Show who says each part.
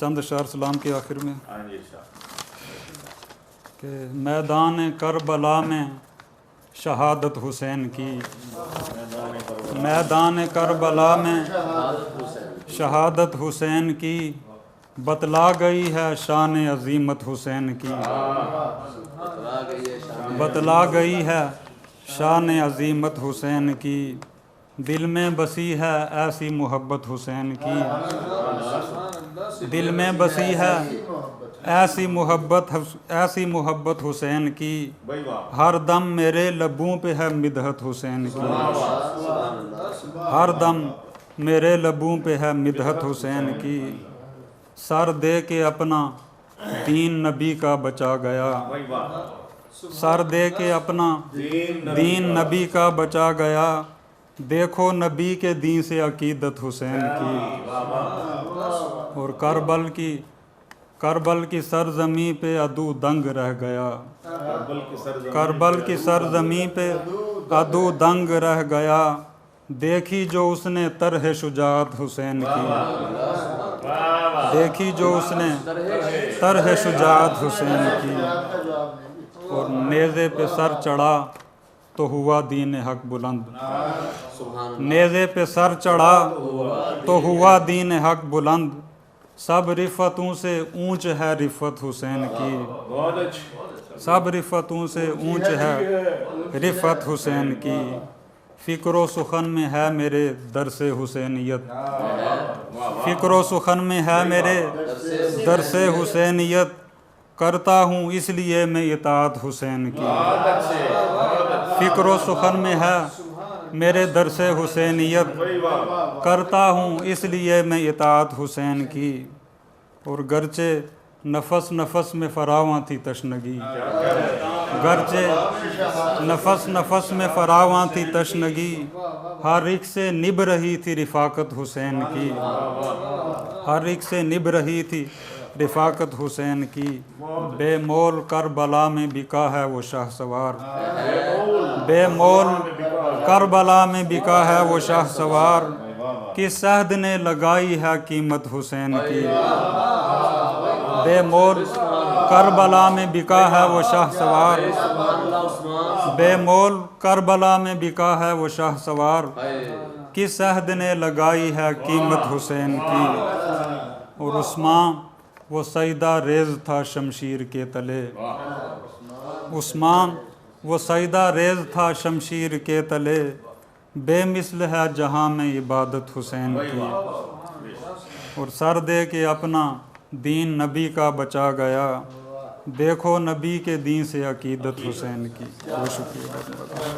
Speaker 1: चंद शार सलाम के आखिर में कि मैदान करबला में शहादत हुसैन की, मैदान करबला में शहादत हुसैन की, बतला गई है शान अजीमत हुसैन की, बतला गई है शान अजीमत हुसैन की, दिल में बसी है ऐसी मोहब्बत हुसैन की, दिल में बसी है ऐसी मोहब्बत हुसैन की, हर दम मेरे लबों पे है मिदहत हुसैन की, हर दम मेरे लबों पे है मिदहत हुसैन की, सर दे के अपना दीन नबी का बचा गया, सर दे के अपना दीन नबी का बचा गया, देखो नबी के दीन से अकीदत हुसैन की, और करबल की सरजमी पे अदू दंग रह गया, करबल की सरजमी पे अदू दंग रह गया, देखी जो उसने तरह शुजात हुसैन की, देखी जो उसने तरह शुजात हुसैन की, और नेज़े पे सर चढ़ा तो हुआ दीन हक बुलंद, नेज़े पे सर चढ़ा तो हुआ दीन हक बुलंद, सब रिफ़तों से ऊंच है रिफ़त हुसैन की, सब रिफ़तों से ऊंच है रिफ़त हुसैन की, फ़िक्र सुखन में है मेरे दरसे हुसैनियत, फ़िक्र सुखन में है मेरे दरसे हुसैनियत, करता हूँ इसलिए मैं इताअत हुसैन की, फ़िक्र सुखन में है मेरे दरसे हुसैनियत, करता हूँ इसलिए मैं इताअत हुसैन की, और गर्चे नफस नफस में फरावां थी तशनगी, गर्चे नफस नफस में फरावां थी तशनगी, हर एक से निभ रही थी रिफ़ाकत हुसैन की, हर एक से निभ रही थी रिफ़ाकत हुसैन की, बेमोल करबला में बिका है वो शाहसवार, बेमोल करबला में बिका है वो शाहसवार, किस अहद ने लगाई है कीमत हुसैन की, बेमोल करबला में बिका है वो शाहसवार, बेमोल करबला में बिका है वो शाहसवार, किस अहद ने लगाई है कीमत हुसैन की, और उस्मान वो सईदा रेज़ था शमशीर के तले, उस्मान वो सईदा रेज़ था शमशीर के तले, बेमिसल है जहाँ में इबादत हुसैन की, और सर दे के अपना दीन नबी का बचा गया, देखो नबी के दीन से अकीदत हुसैन की। बहुत शुक्रिया।